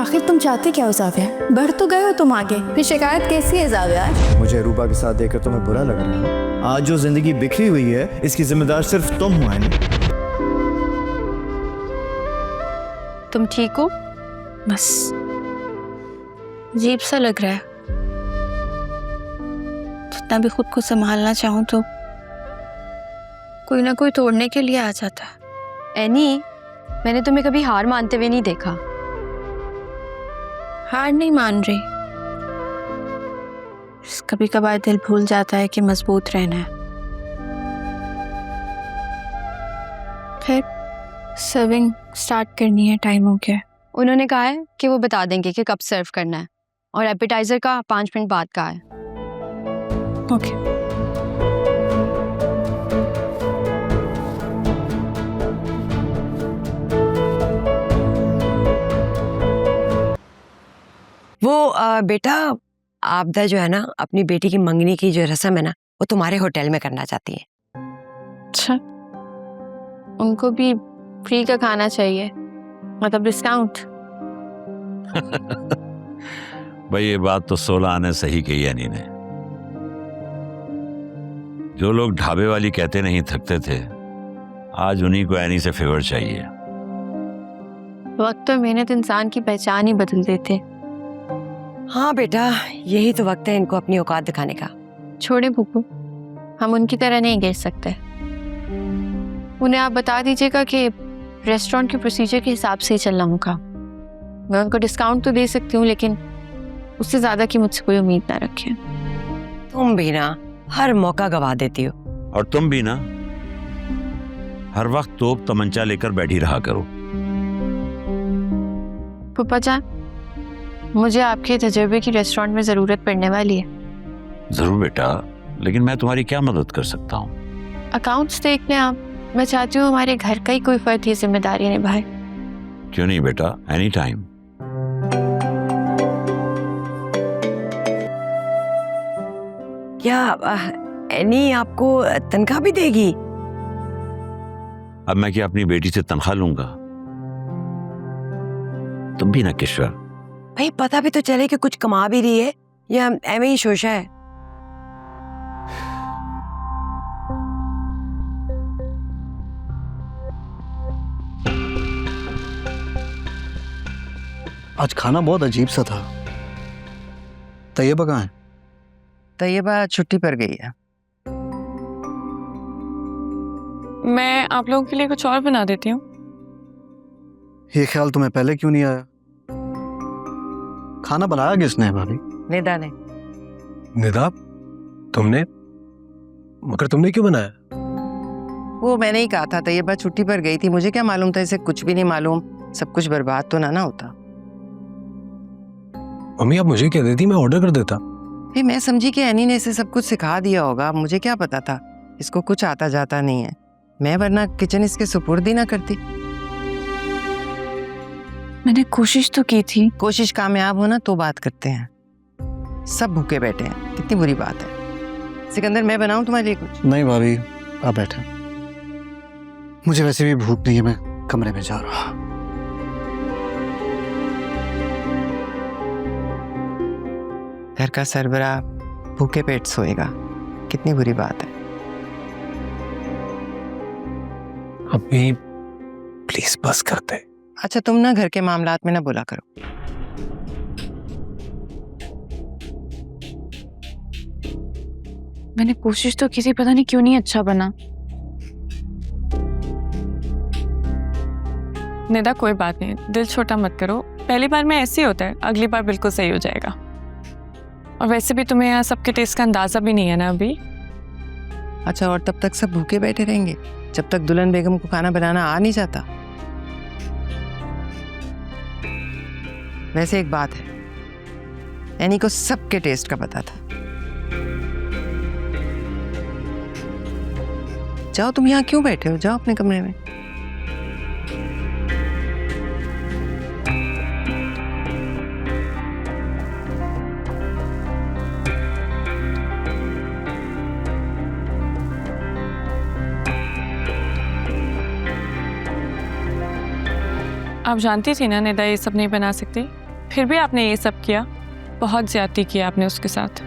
आखिर तुम चाहते क्या हो जाविया? बढ़ तो गए हो तुम आगे, फिर शिकायत कैसी है जाविया? मुझे रूबा के साथ देखकर तुम्हें बुरा लग रहा है? आज जो जिंदगी बिखरी हुई है इसकी जिम्मेदार सिर्फ तुम हो ऐनी। तुम ठीक हो? बस अजीब सा लग रहा है। जितना भी खुद को संभालना चाहूं तो कोई ना कोई तोड़ने के लिए आ जाता है। एनी, मैंने तुम्हें कभी हार मानते हुए नहीं देखा। हार नहीं मान रही, कभी कभार दिल भूल जाता है कि मजबूत रहना है। फिर सर्विंग स्टार्ट करनी है, टाइम हो गया। उन्होंने कहा है कि वो बता देंगे कि कब सर्व करना है, और एपेटाइजर का 5 मिनट बाद का है। ओके। वो बेटा, आपदा जो है ना, अपनी बेटी की मंगनी की जो रस्म है ना, वो तुम्हारे होटल में करना चाहती है। अच्छा, उनको भी फ्री का खाना चाहिए, मतलब डिस्काउंट? भाई ये बात तो 16 आने सही कही है नी ने। जो लोग ढाबे वाली कहते नहीं थकते थे, आज उन्हीं को एनी से फेवर चाहिए। वक्त और मेहनत इंसान की पहचान ही बदल देते। हाँ बेटा, यही तो वक्त है इनको अपनी औकात दिखाने का। छोड़े फूफू, हम उनकी तरह नहीं गिर सकते। उन्हें आप बता दीजिएगा कि रेस्टोरेंट के प्रोसीजर के हिसाब से ही चलना होगा। मैं उनको डिस्काउंट तो दे सकती हूँ, लेकिन उससे ज्यादा की मुझसे कोई उम्मीद ना रखें। तुम भी ना हर मौका गवा देती हो। और तुम भी ना हर वक्त तोप तमंचा लेकर बैठी रहा करो। फूफा जान, मुझे आपके तजुर्बे की रेस्टोरेंट में जरूरत पड़ने वाली है। जरूर बेटा, लेकिन मैं तुम्हारी क्या मदद कर सकता हूँ? अकाउंट्स देख लें आप। मैं चाहती हूँ हमारे घर का ही कोई फर्द ये जिम्मेदारी निभाए। क्यों नहीं बेटा, एनी टाइम। क्या एनी आपको तनख्वाह भी देगी? अब मैं क्या अपनी बेटी से तनख्वाह लूंगा? तुम भी ना किश्वर। भाई पता भी तो चले कि कुछ कमा भी रही है या एवं ही शोशा है। आज खाना बहुत अजीब सा था। तैयबा कहाँ है? तैयबा छुट्टी पर गई है। मैं आप लोगों के लिए कुछ और बना देती हूँ। ये ख्याल तुम्हें पहले क्यों नहीं आया? खाना बनाया किसने है भाभी? निदा ने। निदा, तुमने? मगर तुमने क्यों बनाया? वो मैंने ही कहा था, तैयबा छुट्टी पर गई थी। मुझे क्या मालूम था, इसे कुछ भी नहीं मालूम। सब कुछ बर्बाद तो ना होता। मम्मी आप मुझे कह देती, मैं ऑर्डर कर देता। फिर मैं समझी कि एनी ने इसे सब कुछ सिखा दिया होगा। मुझे क्या पता था इसको कुछ आता जाता नहीं है। मैं वरना किचन इसके सुपुर्द ही ना करती। मैंने कोशिश तो की थी। कोशिश कामयाब हो ना तो बात करते हैं। सब भूखे बैठे हैं, कितनी बुरी बात है। सिकंदर, मैं बनाऊं तुम्हारे लिए कुछ? नहीं भाभी, आप बैठे। मुझे वैसे भी भूख नहीं है, मैं कमरे में जा रहा। घर का सरबराह भूखे पेट सोएगा, कितनी बुरी बात है। अभी प्लीज बस करते। अच्छा, तुम ना घर के मामलात में ना बोला करो। मैंने कोशिश तो की थी, पता नहीं क्यों नहीं अच्छा बना। निदा कोई बात नहीं, दिल छोटा मत करो। पहली बार में ऐसे ही होता है, अगली बार बिल्कुल सही हो जाएगा। और वैसे भी तुम्हें यहाँ सबके टेस्ट का अंदाजा भी नहीं है ना अभी। अच्छा, और तब तक सब भूखे बैठे रहेंगे जब तक दुल्हन बेगम को खाना बनाना आ नहीं जाता? वैसे एक बात है, एनी को सबके टेस्ट का पता था। जाओ, तुम यहाँ क्यों बैठे हो? जाओ अपने कमरे में। आप जानती थी ना निदा ये सब नहीं बना सकती। फिर भी आपने ये सब किया, बहुत ज्यादती किया आपने उसके साथ।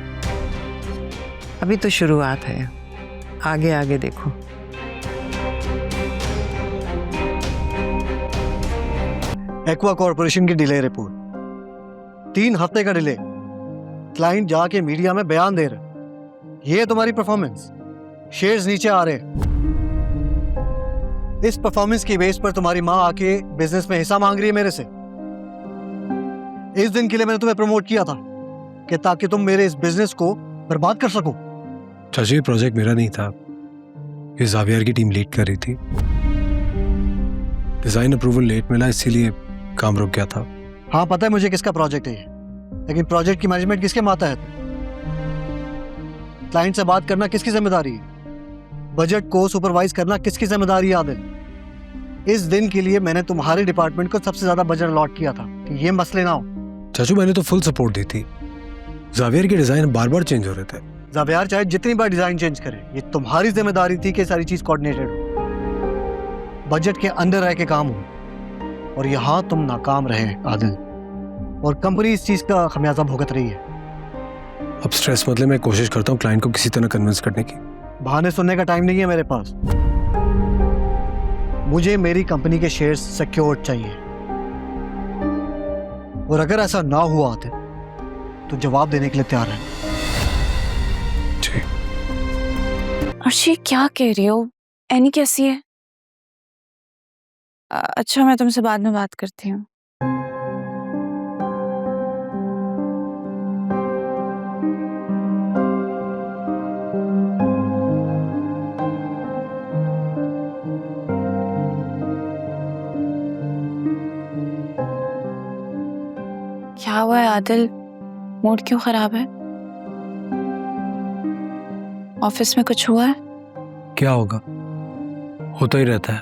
अभी तो शुरुआत है, आगे आगे देखो। एक्वा कॉरपोरेशन की डिले रिपोर्ट, 3 हफ्ते का डिले। क्लाइंट जाके मीडिया में बयान दे रहे, ये है तुम्हारी परफॉर्मेंस, शेयर्स नीचे आ रहे। इस परफॉर्मेंस की बेस पर तुम्हारी माँ आके बिजनेस में हिस्सा मांग रही है मेरे से। इस दिन के लिए मैंने तुम्हें प्रमोट किया था कि ताकि तुम मेरे इस बिजनेस को बर्बाद कर सको। चाची, ये प्रोजेक्ट मेरा नहीं था, ये जावियर की टीम लीड कर रही थी। डिजाइन अप्रूवल लेट मिला, इसीलिए काम रुक गया था। हाँ पता है मुझे किसका प्रोजेक्ट है ये, लेकिन प्रोजेक्ट की मैनेजमेंट किसके मातहत है? क्लाइंट से बात करना किसकी जिम्मेदारी है? बजट को सुपरवाइज करना किसकी जिम्मेदारी है आदिल? इस दिन के लिए मैंने तुम्हारे डिपार्टमेंट को सबसे ज्यादा बजट अलॉट किया था कि ये मसले ना हो। चाचू, मैंने तो फुल सपोर्ट दी थी। जावियर के डिजाइन बार बार चेंज हो रहे थे। जावियर चाहे जितनी बार डिजाइन चेंज करे, ये तुम्हारी जिम्मेदारी थी कि सारी चीज कोऑर्डिनेटेड हो, बजट के अंदर रह के काम हो, और यहाँ तुम नाकाम रहे आदिल, और कंपनी इस चीज का खमियाजा भुगत रही है। अब स्ट्रेस मतलब मैं कोशिश करता हूँ क्लाइंट को किसी तरह कन्विंस करने की। बहाने सुनने का टाइम नहीं है मेरे पास। मुझे मेरी कंपनी के शेयर्स सिक्योर्ड चाहिए, और अगर ऐसा ना हुआ तो जवाब देने के लिए तैयार है। जी। अर्शी, क्या कह रही हो? एनी कैसी है? अच्छा, मैं तुमसे बाद में बात करती हूँ। क्या हुआ है आदिल? मूड क्यों खराब है? ऑफिस में कुछ हुआ है? क्या होगा, होता ही रहता है,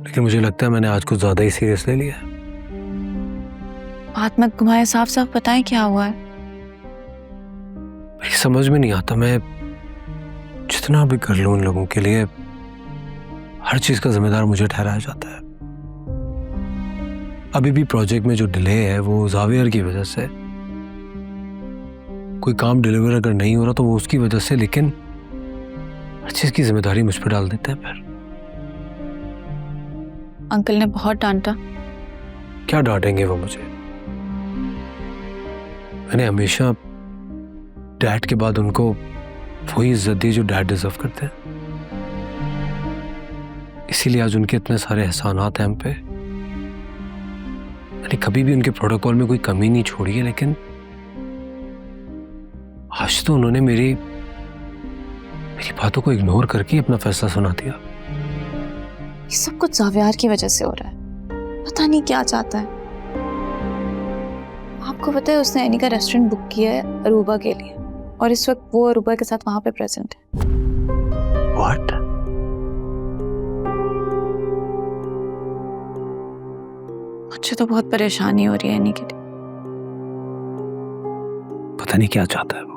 लेकिन मुझे लगता है मैंने आज कुछ ज्यादा ही सीरियस ले लिया है। बात मत घुमाए, साफ साफ बताएं क्या हुआ है। मेरी समझ में नहीं आता, मैं जितना भी कर लूं उन लोगों के लिए, हर चीज का जिम्मेदार मुझे ठहराया जाता है। अभी भी प्रोजेक्ट में जो डिले है वो जावियर की वजह से। कोई काम डिलीवर अगर नहीं हो रहा तो वो उसकी वजह से, लेकिन हर चीज की जिम्मेदारी मुझ पर डाल देते हैं। फिर अंकल ने बहुत डांटा। क्या डांटेंगे वो मुझे? मैंने हमेशा डैड के बाद उनको वही इज्जत दी जो डैड डिजर्व करते हैं, इसीलिए आज उनके इतने सारे एहसानात हैं हम पे। मैंने कभी भी उनके प्रोटोकॉल में कोई कमी नहीं छोड़ी है, लेकिन आज तो उन्होंने मेरी बातों को इग्नोर करके अपना फैसला सुना दिया। ये सब कुछ जावियर की वजह से हो रहा है। पता नहीं क्या चाहता है। आपको पता है उसने एनी का रेस्टोरेंट बुक किया है अरूबा के लिए, और इस वक्त वो अरूबा के साथ वहां पे प्रेजेंट है। What? मुझे तो बहुत परेशानी हो रही है एनी के लिए। पता नहीं क्या चाहता है वो।